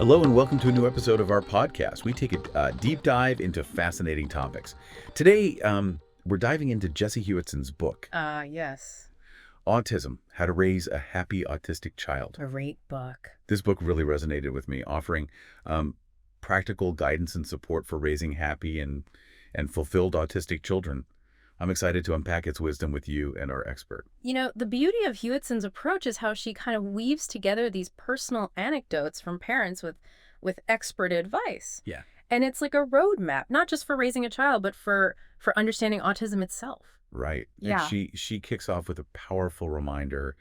Hello and welcome to a new episode of our podcast. We take a deep dive into fascinating topics. Today, we're diving into Jessie Hewitson's book, Yes. Autism, How to Raise a Happy Autistic Child. Great book. This book really resonated with me, offering practical guidance and support for raising happy and fulfilled autistic children. I'm excited to unpack its wisdom with you and our expert. You know, the beauty of Hewitson's approach is how she kind of weaves together these personal anecdotes from parents with expert advice. Yeah. And it's like a roadmap, not just for raising a child, but for understanding autism itself. Right. Yeah. And she kicks off with a powerful reminder.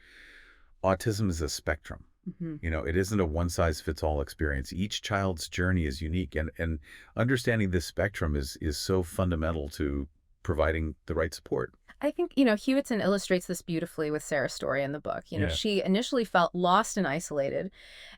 Autism is a spectrum. Mm-hmm. You know, it isn't a one-size-fits-all experience. Each child's journey is unique, and understanding this spectrum is so fundamental to providing the right support. I think, Hewitson illustrates this beautifully with Sarah's story in the book. Yeah. She initially felt lost and isolated,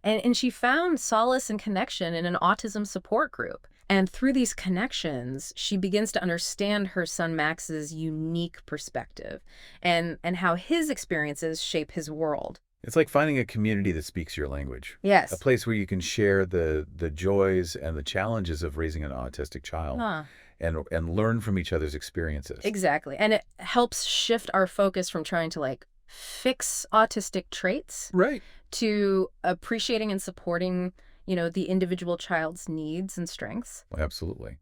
and she found solace and connection in an autism support group. And through these connections, she begins to understand her son Max's unique perspective and how his experiences shape his world. It's like finding a community that speaks your language. Yes. A place where you can share the joys and the challenges of raising an autistic child. Huh. And learn from each other's experiences. Exactly. And it helps shift our focus from trying to fix autistic traits Right. to appreciating and supporting, the individual child's needs and strengths. Absolutely.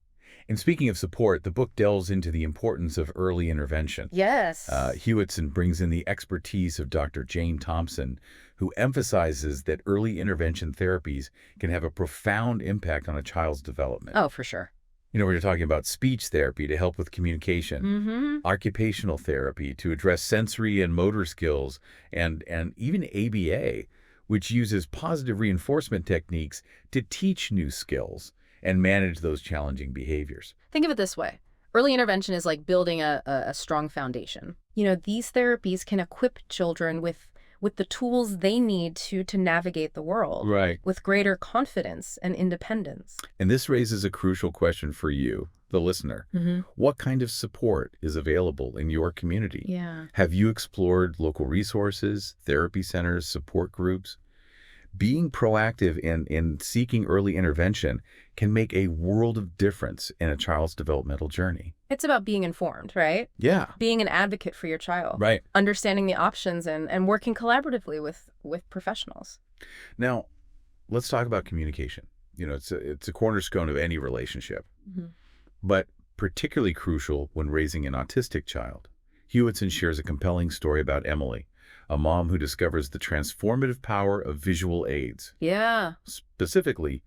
And speaking of support, the book delves into the importance of early intervention. Yes. Hewitson brings in the expertise of Dr. Jane Thompson, who emphasizes that early intervention therapies can have a profound impact on a child's development. Oh, for sure. We're talking about speech therapy to help with communication, Mm-hmm. occupational therapy to address sensory and motor skills, and even ABA, which uses positive reinforcement techniques to teach new skills and manage those challenging behaviors. Think of it this way. Early intervention is like building a strong foundation. These therapies can equip children with the tools they need to navigate the world. Right. With greater confidence and independence. And this raises a crucial question for you, the listener. Mm-hmm. What kind of support is available in your community? Yeah. Have you explored local resources, therapy centers, support groups? Being proactive in seeking early intervention can make a world of difference in a child's developmental journey. It's about being informed, right? Yeah. Being an advocate for your child. Right. Understanding the options and working collaboratively with professionals. Now, let's talk about communication. It's a cornerstone of any relationship, Mm-hmm. but particularly crucial when raising an autistic child. Hewitson shares a compelling story about Emily, a mom who discovers the transformative power of visual aids, Yeah. specifically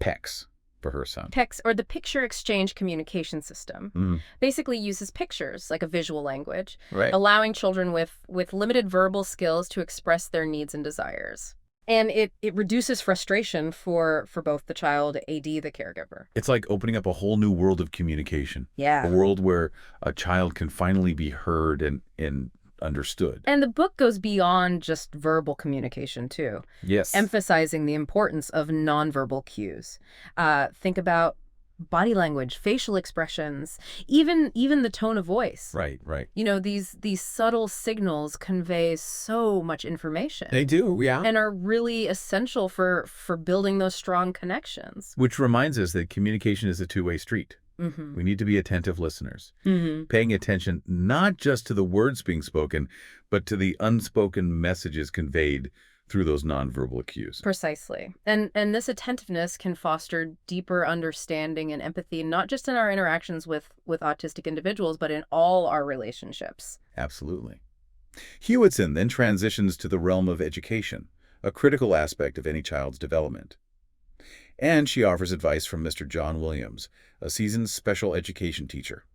PECS for her son. PECS, or the Picture Exchange Communication System, Mm, basically uses pictures like a visual language, right. allowing children with limited verbal skills to express their needs and desires. And it reduces frustration for both the child, AD, the caregiver. It's like opening up a whole new world of communication, a Yeah. world where a child can finally be heard and understood. And the book goes beyond just verbal communication, too, Yes. emphasizing the importance of nonverbal cues. Think about body language, facial expressions, even the tone of voice. Right. These subtle signals convey so much information. They do, yeah. And are really essential for building those strong connections. Which reminds us that communication is a two-way street. Mm-hmm. We need to be attentive listeners, Mm-hmm. paying attention not just to the words being spoken, but to the unspoken messages conveyed through those nonverbal cues. Precisely. And this attentiveness can foster deeper understanding and empathy, not just in our interactions with autistic individuals, but in all our relationships. Absolutely. Hewitson then transitions to the realm of education, a critical aspect of any child's development. And she offers advice from Mr. John Williams, a seasoned special education teacher.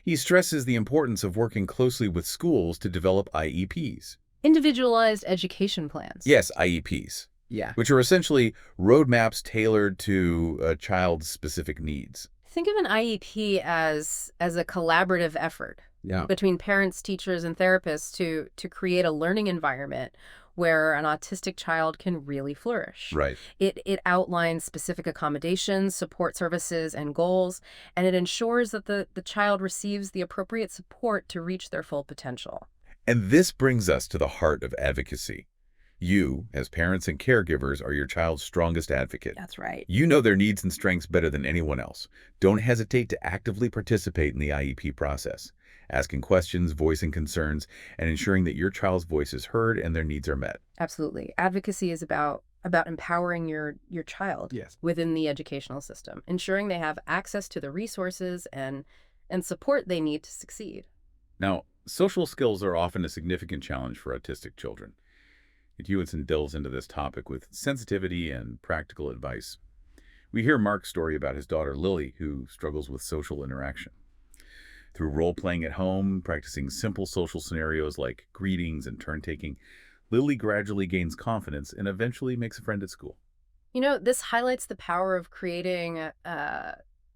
He stresses the importance of working closely with schools to develop IEPs. Individualized education plans. Yes, IEPs, Yeah. which are essentially roadmaps tailored to a child's specific needs. Think of an IEP as a collaborative effort Yeah. between parents, teachers, and therapists to create a learning environment where an autistic child can really flourish. Right. It outlines specific accommodations, support services, and goals, and it ensures that the child receives the appropriate support to reach their full potential. And this brings us to the heart of advocacy. You, as parents and caregivers, are your child's strongest advocate. That's right. You know their needs and strengths better than anyone else. Don't hesitate to actively participate in the IEP process, asking questions, voicing concerns, and ensuring that your child's voice is heard and their needs are met. Absolutely. Advocacy is about empowering your child Yes. within the educational system, ensuring they have access to the resources and support they need to succeed. Now, social skills are often a significant challenge for autistic children. Hewitson delves into this topic with sensitivity and practical advice. We hear Mark's story about his daughter Lily, who struggles with social interaction. Through role-playing at home, practicing simple social scenarios like greetings and turn-taking, Lily gradually gains confidence and eventually makes a friend at school. This highlights the power of creating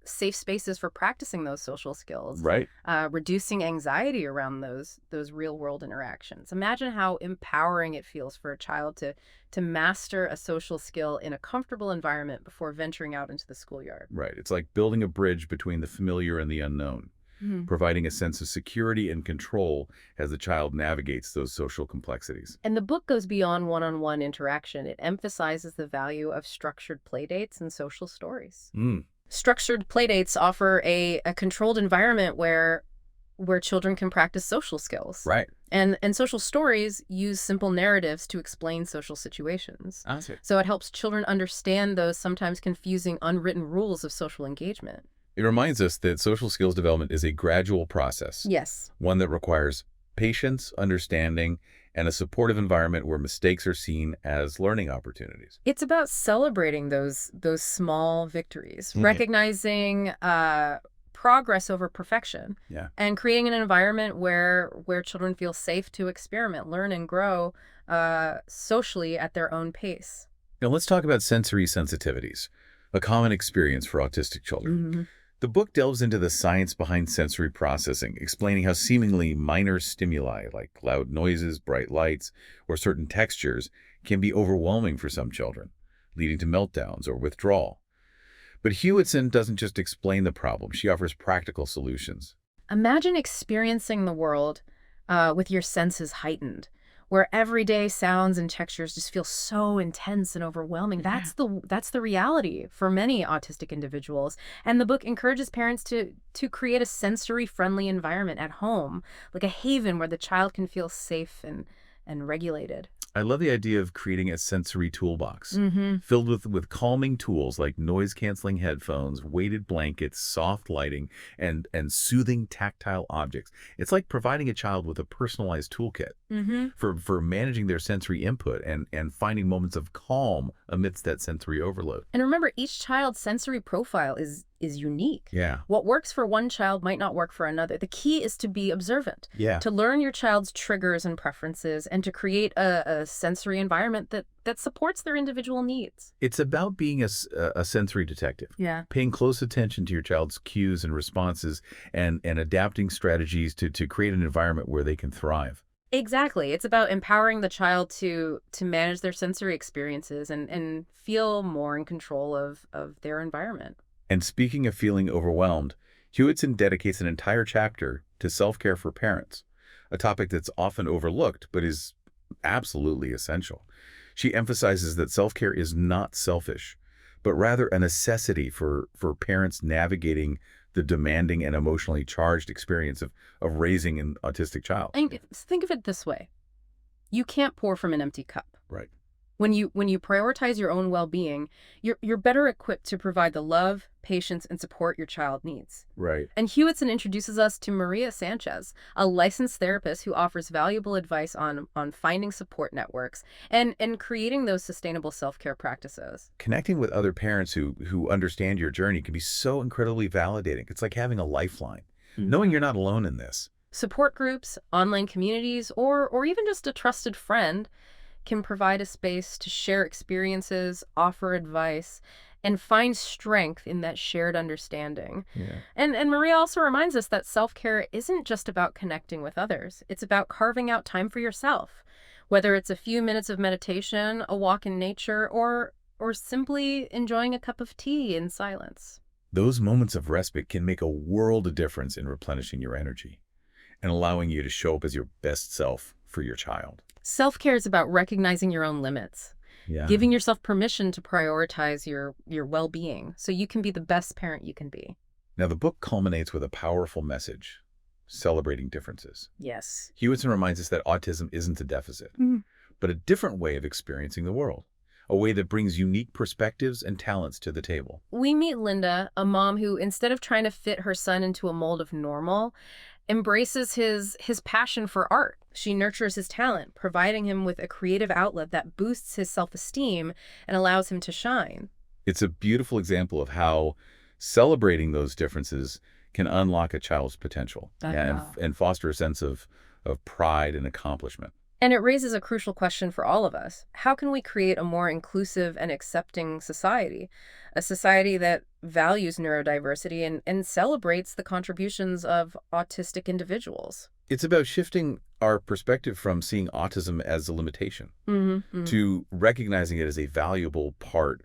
safe spaces for practicing those social skills, Right. reducing anxiety around those real world interactions. Imagine how empowering it feels for a child to master a social skill in a comfortable environment before venturing out into the schoolyard. Right. It's like building a bridge between the familiar and the unknown, providing a sense of security and control as the child navigates those social complexities. And the book goes beyond one-on-one interaction. It emphasizes the value of structured playdates and social stories. Structured playdates offer a controlled environment where children can practice social skills. Right. And social stories use simple narratives to explain social situations. I see. So it helps children understand those sometimes confusing unwritten rules of social engagement. It reminds us that social skills development is a gradual process, Yes. one that requires patience, understanding, and a supportive environment where mistakes are seen as learning opportunities. It's about celebrating those small victories, Mhm. recognizing progress over perfection, Yeah. and creating an environment where children feel safe to experiment, learn, and grow socially at their own pace. Now let's talk about sensory sensitivities, a common experience for autistic children. The book delves into the science behind sensory processing, explaining how seemingly minor stimuli like loud noises, bright lights, or certain textures can be overwhelming for some children, leading to meltdowns or withdrawal. But Hewitson doesn't just explain the problem, she offers practical solutions. Imagine experiencing the world with your senses heightened, where everyday sounds and textures just feel so intense and overwhelming. That's the reality for many autistic individuals. And the book encourages parents to create a sensory-friendly environment at home, like a haven where the child can feel safe and regulated. I love the idea of creating a sensory toolbox filled with calming tools like noise-canceling headphones, weighted blankets, soft lighting, and soothing tactile objects. It's like providing a child with a personalized toolkit for managing their sensory input and finding moments of calm amidst that sensory overload. And remember, each child's sensory profile is unique. Yeah. What works for one child might not work for another. The key is to be observant, Yeah. to learn your child's triggers and preferences, and to create a sensory environment that supports their individual needs. It's about being a sensory detective. Yeah. Paying close attention to your child's cues and responses and adapting strategies to create an environment where they can thrive. Exactly. It's about empowering the child to manage their sensory experiences and feel more in control of their environment. And speaking of feeling overwhelmed, Hewitson dedicates an entire chapter to self-care for parents, a topic that's often overlooked but is absolutely essential. She emphasizes that self-care is not selfish, but rather a necessity for parents navigating the demanding and emotionally charged experience of raising an autistic child. And think of it this way. You can't pour from an empty cup. Right. When you prioritize your own well-being, you're better equipped to provide the love, patience, and support your child needs. Right. And Hewitson introduces us to Maria Sanchez, a licensed therapist who offers valuable advice on finding support networks and creating those sustainable self-care practices. Connecting with other parents who understand your journey can be so incredibly validating. It's like having a lifeline, knowing you're not alone in this. Support groups, online communities, or even just a trusted friend can provide a space to share experiences, offer advice, and find strength in that shared understanding. Yeah. And Maria also reminds us that self-care isn't just about connecting with others. It's about carving out time for yourself, whether it's a few minutes of meditation, a walk in nature, or simply enjoying a cup of tea in silence. Those moments of respite can make a world of difference in replenishing your energy and allowing you to show up as your best self for your child. Self-care is about recognizing your own limits, Yeah. giving yourself permission to prioritize your well-being so you can be the best parent you can be. Now, the book culminates with a powerful message, celebrating differences. Yes. Hewitson reminds us that autism isn't a deficit, Mhm. but a different way of experiencing the world, a way that brings unique perspectives and talents to the table. We meet Linda, a mom who, instead of trying to fit her son into a mold of normal, embraces his passion for art. She nurtures his talent, providing him with a creative outlet that boosts his self-esteem and allows him to shine. It's a beautiful example of how celebrating those differences can unlock a child's potential and foster a sense of pride and accomplishment. And it raises a crucial question for all of us. How can we create a more inclusive and accepting society? A society that values neurodiversity and celebrates the contributions of autistic individuals. It's about shifting our perspective from seeing autism as a limitation Mm-hmm. to recognizing it as a valuable part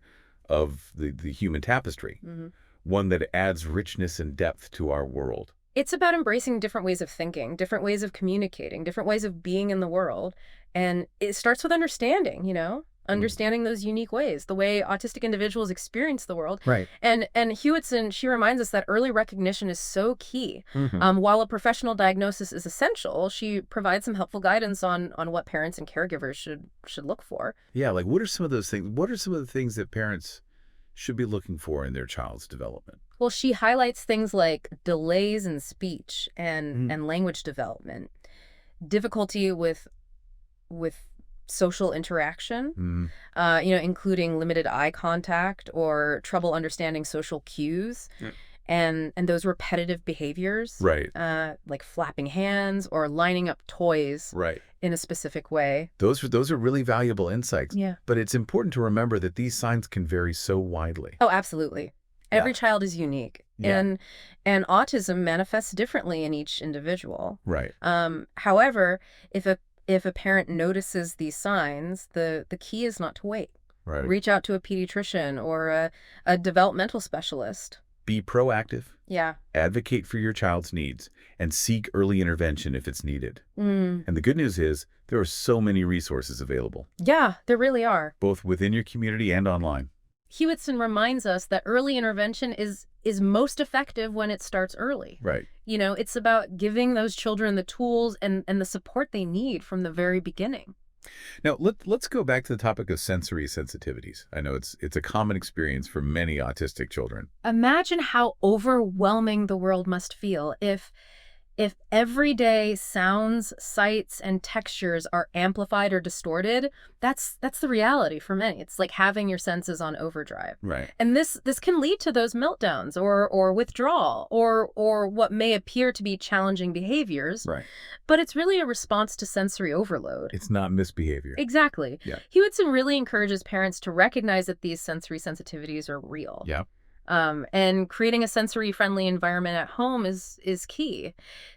of the human tapestry, Mm-hmm. one that adds richness and depth to our world. It's about embracing different ways of thinking, different ways of communicating, different ways of being in the world. And it starts with understanding, understanding those unique ways, the way autistic individuals experience the world. Right. And Hewitson, she reminds us that early recognition is so key. Mm-hmm. While a professional diagnosis is essential, she provides some helpful guidance on what parents and caregivers should look for. Yeah, like what are some of those things? What are some of the things that parents should be looking for in their child's development? Well, she highlights things like delays in speech and language development, difficulty with social interaction, including limited eye contact or trouble understanding social cues, and those repetitive behaviors, Right. like flapping hands or lining up toys Right. in a specific way. Those are really valuable insights. Yeah. But it's important to remember that these signs can vary so widely. Oh, absolutely. Every Yeah. child is unique, Yeah. and autism manifests differently in each individual. Right. However, if a parent notices these signs, the key is not to wait. Right. Reach out to a pediatrician or a developmental specialist. Be proactive, Yeah. advocate for your child's needs, and seek early intervention if it's needed. And the good news is there are so many resources available, Yeah, there really are. both within your community and online. Hewitson reminds us that early intervention is most effective when it starts early. Right. It's about giving those children the tools and the support they need from the very beginning. Now, let's go back to the topic of sensory sensitivities. I know it's a common experience for many autistic children. Imagine how overwhelming the world must feel if everyday sounds, sights, and textures are amplified or distorted. That's the reality for many. It's like having your senses on overdrive. Right. And this can lead to those meltdowns or withdrawal or what may appear to be challenging behaviors. Right. But it's really a response to sensory overload. It's not misbehavior. Exactly. Yeah. Hewitson really encourages parents to recognize that these sensory sensitivities are real. Yeah. And creating a sensory-friendly environment at home is key.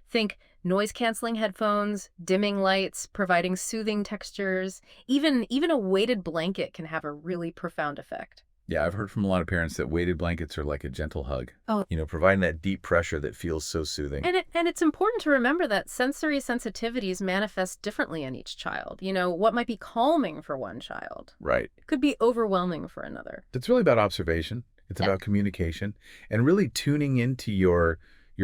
Think noise-canceling headphones, dimming lights, providing soothing textures. Even a weighted blanket can have a really profound effect. Yeah, I've heard from a lot of parents that weighted blankets are like a gentle hug. Oh. Providing that deep pressure that feels so soothing. And it's important to remember that sensory sensitivities manifest differently in each child. What might be calming for one child Right. could be overwhelming for another. It's really about observation. It's about communication and really tuning into your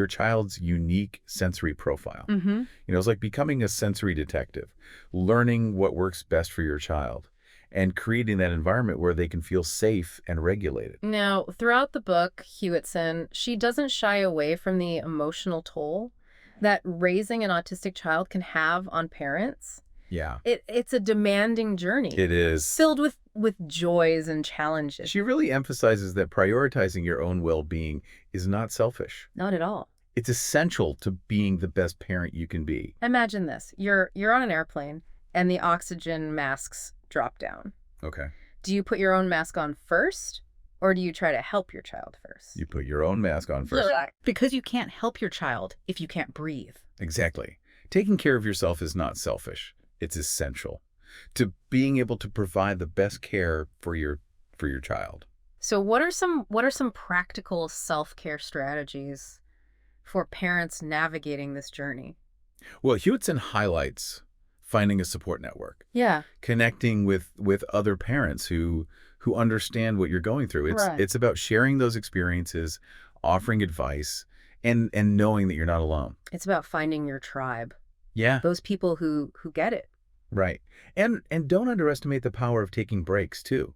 child's unique sensory profile. Mm-hmm. It's like becoming a sensory detective, learning what works best for your child and creating that environment where they can feel safe and regulated. Now, throughout the book, Hewitson, she doesn't shy away from the emotional toll that raising an autistic child can have on parents. Yeah. It's a demanding journey. It is. Filled with joys and challenges. She really emphasizes that prioritizing your own well-being is not selfish. Not at all. It's essential to being the best parent you can be. Imagine this. You're on an airplane and the oxygen masks drop down. Okay. Do you put your own mask on first or do you try to help your child first? You put your own mask on first. Because you can't help your child if you can't breathe. Exactly. Taking care of yourself is not selfish. It's essential to being able to provide the best care for your child. So what are some practical self-care strategies for parents navigating this journey? Well, Hewitson highlights finding a support network, Yeah. connecting with other parents who understand what you're going through. Right. It's about sharing those experiences, offering advice, and knowing that you're not alone. It's about finding your tribe, Yeah, those people who get it. right. And don't underestimate the power of taking breaks too,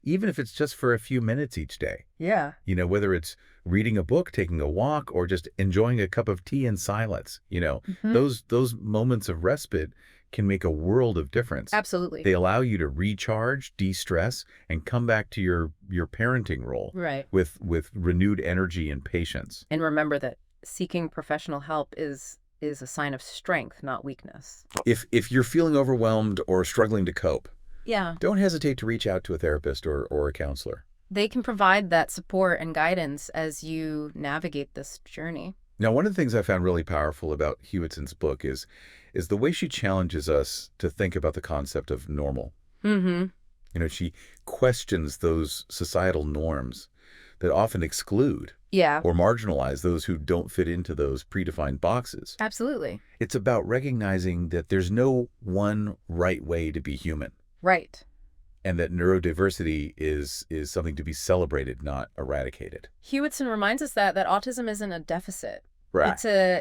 even if it's just for a few minutes each day. Yeah. Whether it's reading a book, taking a walk, or just enjoying a cup of tea in silence. Hmm. Those moments of respite can make a world of difference. Absolutely. They allow you to recharge, de-stress, and come back to your parenting role Right. with renewed energy and patience. And remember that seeking professional help is a sign of strength, not weakness. If you're feeling overwhelmed or struggling to cope, Yeah. don't hesitate to reach out to a therapist or a counselor. They can provide that support and guidance as you navigate this journey. Now, one of the things I found really powerful about Hewitson's book is the way she challenges us to think about the concept of normal. Mm-hmm. She questions those societal norms that often exclude Yeah. or marginalize those who don't fit into those predefined boxes. Absolutely. It's about recognizing that there's no one right way to be human, Right. and that neurodiversity is something to be celebrated, not eradicated. Hewitson reminds us that autism isn't a deficit. Right.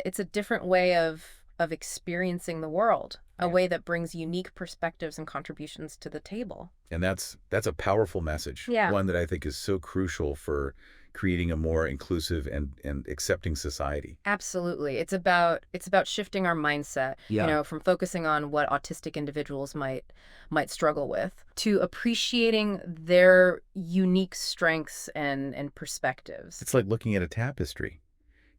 It's a different way of experiencing the world, a way that brings unique perspectives and contributions to the table. And that's a powerful message. Yeah. One that I think is so crucial for creating a more inclusive and accepting society. Absolutely. It's about shifting our mindset, Yeah. from focusing on what autistic individuals might struggle with to appreciating their unique strengths and perspectives. It's like looking at a tapestry.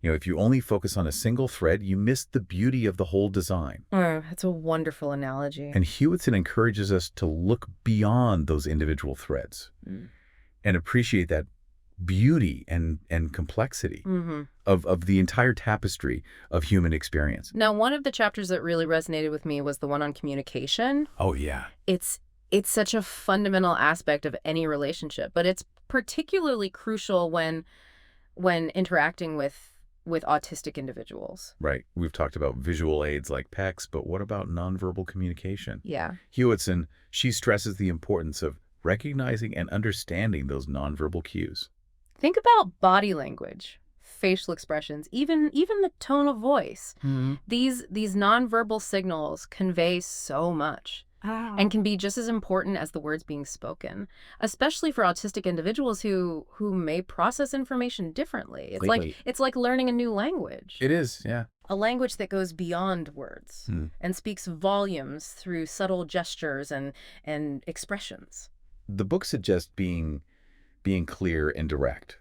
If you only focus on a single thread, you miss the beauty of the whole design. Oh, that's a wonderful analogy. And Hewitson encourages us to look beyond those individual threads and appreciate that beauty and complexity Mm-hmm. of the entire tapestry of human experience. Now, one of the chapters that really resonated with me was the one on communication. Oh, yeah. It's such a fundamental aspect of any relationship, but it's particularly crucial when interacting with autistic individuals. Right. We've talked about visual aids like PECs, but what about nonverbal communication? Yeah. Hewitson, she stresses the importance of recognizing and understanding those nonverbal cues. Think about body language, facial expressions, even the tone of voice. Mm-hmm. These nonverbal signals convey so much and can be just as important as the words being spoken, especially for autistic individuals who may process information differently. It's like learning a new language. It is, yeah. A language that goes beyond words and speaks volumes through subtle gestures and expressions. The book suggests being clear and direct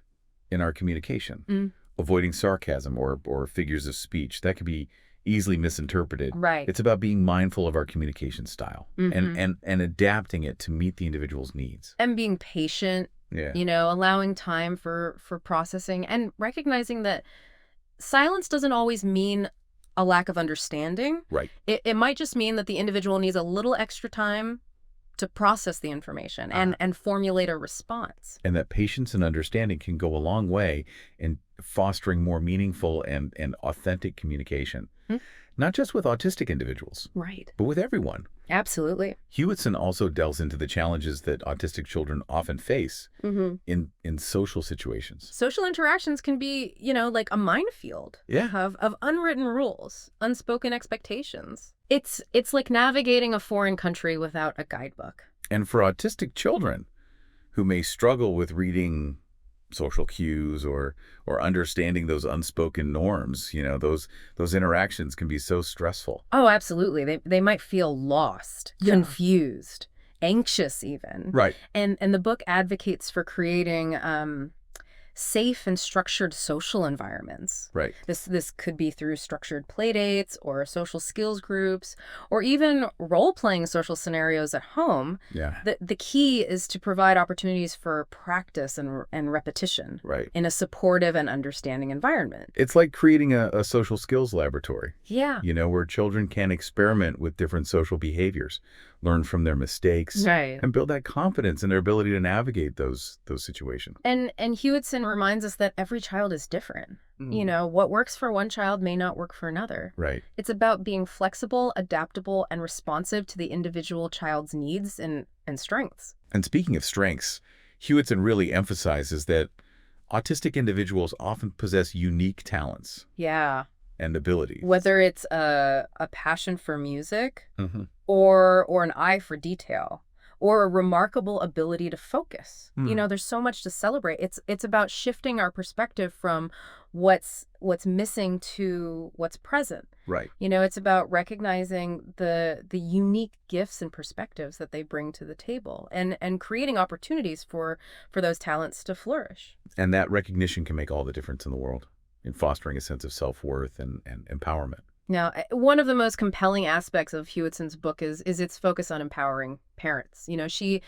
in our communication, avoiding sarcasm or figures of speech that could be easily misinterpreted. Right. It's about being mindful of our communication style and adapting it to meet the individual's needs. And being patient, Yeah. Allowing time for processing and recognizing that silence doesn't always mean a lack of understanding. Right. It might just mean that the individual needs a little extra time to process the information and formulate a response. And that patience and understanding can go a long way in fostering more meaningful and authentic communication, not just with autistic individuals, Right. but with everyone. Absolutely. Hewitson also delves into the challenges that autistic children often face in social situations. Social interactions can be, like a minefield of unwritten rules, unspoken expectations. It's like navigating a foreign country without a guidebook. And for autistic children who may struggle with reading social cues or understanding those unspoken norms, those interactions can be so stressful. Oh, absolutely. They might feel lost, confused, anxious even. Right. And the book advocates for creating safe and structured social environments. Right. This could be through structured play dates or social skills groups or even role-playing social scenarios at home. Yeah. The key is to provide opportunities for practice and repetition Right. in a supportive and understanding environment. It's like creating a social skills laboratory, Yeah. where children can experiment with different social behaviors, learn from their mistakes, Right. and build that confidence in their ability to navigate those situations. And Hewitson reminds us that every child is different. You know, what works for one child may not work for another. Right. It's about being flexible, adaptable, and responsive to the individual child's needs and strengths. And speaking of strengths, Hewitson really emphasizes that autistic individuals often possess unique talents Yeah. and abilities. Whether it's a passion for music Hmm. or an eye for detail or a remarkable ability to focus. You know, there's so much to celebrate. It's about shifting our perspective from what's missing to what's present. Right. You know, it's about recognizing the unique gifts and perspectives that they bring to the table and creating opportunities for those talents to flourish. And that recognition can make all the difference in the world in fostering a sense of self-worth and empowerment. Now, one of the most compelling aspects of Hewitson's book is its focus on empowering parents. You know, she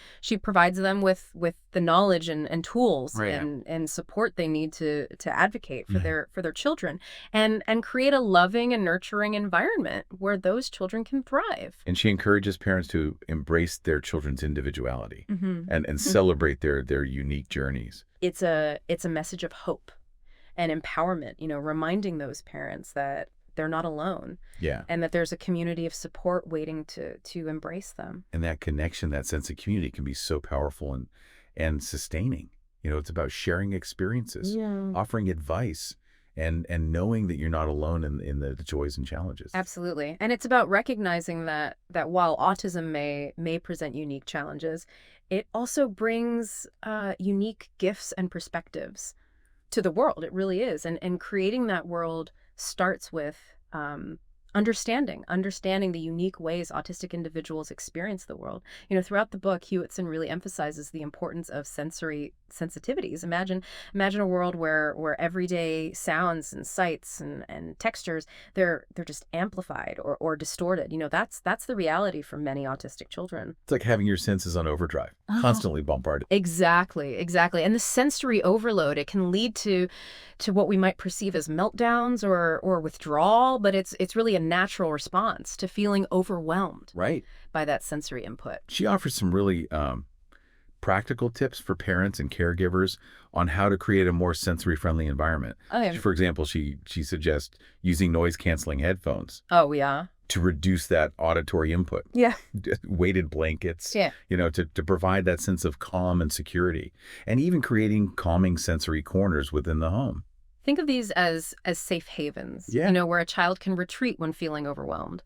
provides them with the knowledge and tools Right. and support they need to advocate for their children and create a loving and nurturing environment where those children can thrive. And she encourages parents to embrace their children's individuality Mm-hmm. and celebrate their unique journeys. It's a message of hope and empowerment, you know, reminding those parents that they're not alone Yeah. and that there's a community of support waiting to embrace them. And that connection, that sense of community can be so powerful and sustaining. You know, it's about sharing experiences, Yeah. offering advice, and knowing that you're not alone in the joys and challenges. Absolutely. And it's about recognizing that while autism may present unique challenges, it also brings unique gifts and perspectives to the world. It really is. And creating that world starts with understanding the unique ways autistic individuals experience the world. You know, throughout the book, Hewitson really emphasizes the importance of sensory sensitivities. Imagine a world where everyday sounds and sights and textures, they're just amplified or distorted. You know, that's the reality for many autistic children. It's like having your senses on overdrive, constantly bombarded. Exactly. And the sensory overload, it can lead to what we might perceive as meltdowns or withdrawal, but it's really a natural response to feeling overwhelmed Right. by that sensory input. She offers some really practical tips for parents and caregivers on how to create a more sensory-friendly environment. Okay. For example, she suggests using noise-canceling headphones Oh, yeah. to reduce that auditory input. Yeah. Weighted blankets, Yeah. you know, to provide that sense of calm and security, and even creating calming sensory corners within the home. Think of these as safe havens, Yeah. you know, where a child can retreat when feeling overwhelmed.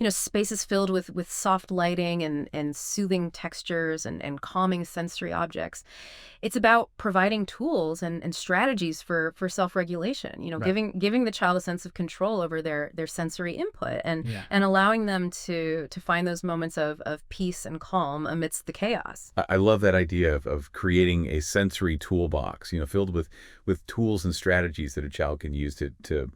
You know, spaces filled with soft lighting and soothing textures and calming sensory objects. It's about providing tools and strategies for self-regulation, you know, Right. giving the child a sense of control over their sensory input and allowing them to find those moments of peace and calm amidst the chaos. I love that idea of creating a sensory toolbox, you know, filled with tools and strategies that a child can use to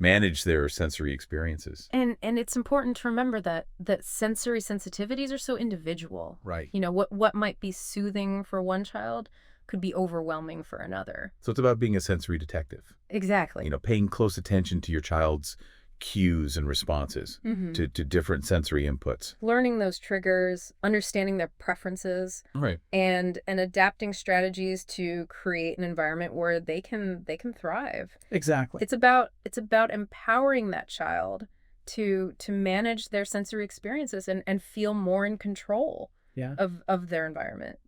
manage their sensory experiences. And it's important to remember that sensory sensitivities are so individual. Right. You know, what might be soothing for one child could be overwhelming for another. So it's about being a sensory detective, Exactly. you know, paying close attention to your child's cues and responses to different sensory inputs. Learning those triggers, understanding their preferences, Right. and adapting strategies to create an environment where they can thrive. Exactly. It's about empowering that child to manage their sensory experiences and feel more in control Yeah. of their environment.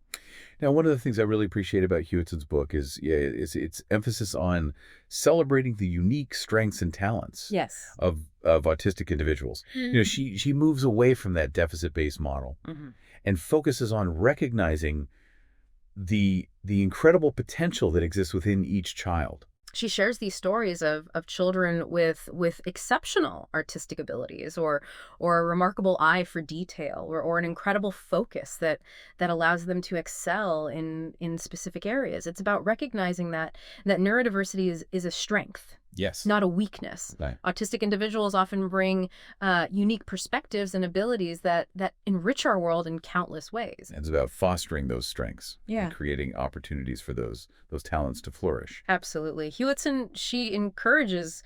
Now, one of the things I really appreciate about Hewitson's book is its emphasis on celebrating the unique strengths and talents Yes. of autistic individuals. You know, she moves away from that deficit-based model Mhm. and focuses on recognizing the incredible potential that exists within each child. She shares these stories of children with exceptional artistic abilities or a remarkable eye for detail or an incredible focus that allows them to excel in specific areas. It's about recognizing that neurodiversity is a strength, Yes. not a weakness. Right. Autistic individuals often bring unique perspectives and abilities that enrich our world in countless ways. It's about fostering those strengths Yeah. and creating opportunities for those talents to flourish. Absolutely. Hewitson, she encourages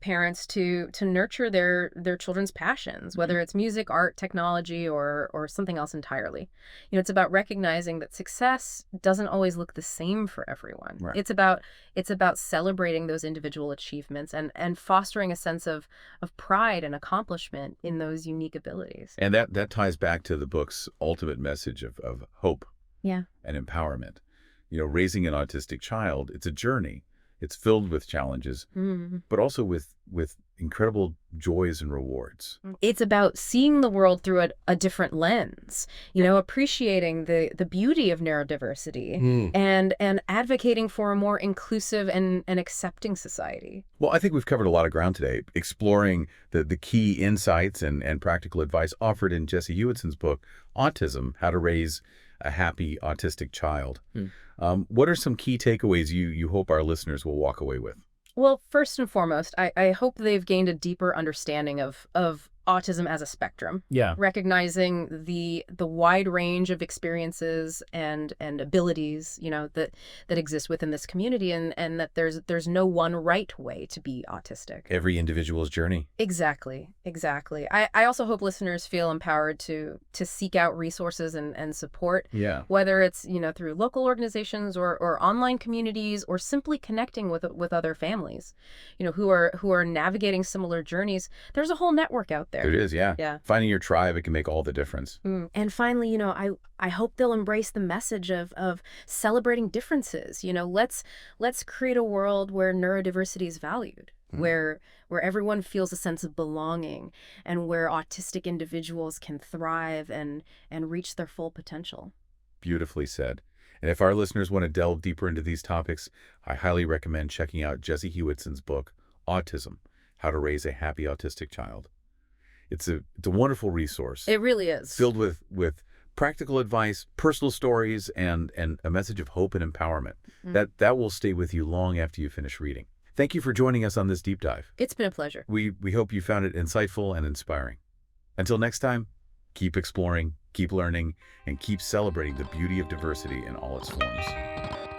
parents to nurture their children's passions, whether it's music, art, technology, or something else entirely. It's about recognizing that success doesn't always look the same for everyone. Right. It's about celebrating those individual achievements and fostering a sense of pride and accomplishment in those unique abilities. And that ties back to the book's ultimate message of hope Yeah. and empowerment. Raising an autistic child, it's a journey. It's filled with challenges, but also with incredible joys and rewards. It's about seeing the world through a different lens, appreciating the beauty of neurodiversity and advocating for a more inclusive and accepting society. Well, I think we've covered a lot of ground today, exploring the key insights and practical advice offered in Jessie Hewitson's book, Autism: How to Raise a Happy Autistic Child. What are some key takeaways you hope our listeners will walk away with? Well, first and foremost, I hope they've gained a deeper understanding of autism as a spectrum. Yeah. Recognizing the wide range of experiences and abilities, that exist within this community, and that there's no one right way to be autistic. Every individual's journey. Exactly. I also hope listeners feel empowered to seek out resources and support. Yeah. Whether it's, through local organizations or online communities, or simply connecting with other families, who are navigating similar journeys. There's a whole network out there. There it is, yeah. Yeah. Finding your tribe, it can make all the difference. And finally, I hope they'll embrace the message of celebrating differences. Let's create a world where neurodiversity is valued, where everyone feels a sense of belonging, and where autistic individuals can thrive and reach their full potential. Beautifully said. And if our listeners want to delve deeper into these topics, I highly recommend checking out Jessie Hewitson's book, Autism: How to Raise a Happy Autistic Child. It's a wonderful resource. It really is. Filled with practical advice, personal stories, and a message of hope and empowerment. That will stay with you long after you finish reading. Thank you for joining us on this deep dive. It's been a pleasure. We hope you found it insightful and inspiring. Until next time, keep exploring, keep learning, and keep celebrating the beauty of diversity in all its forms.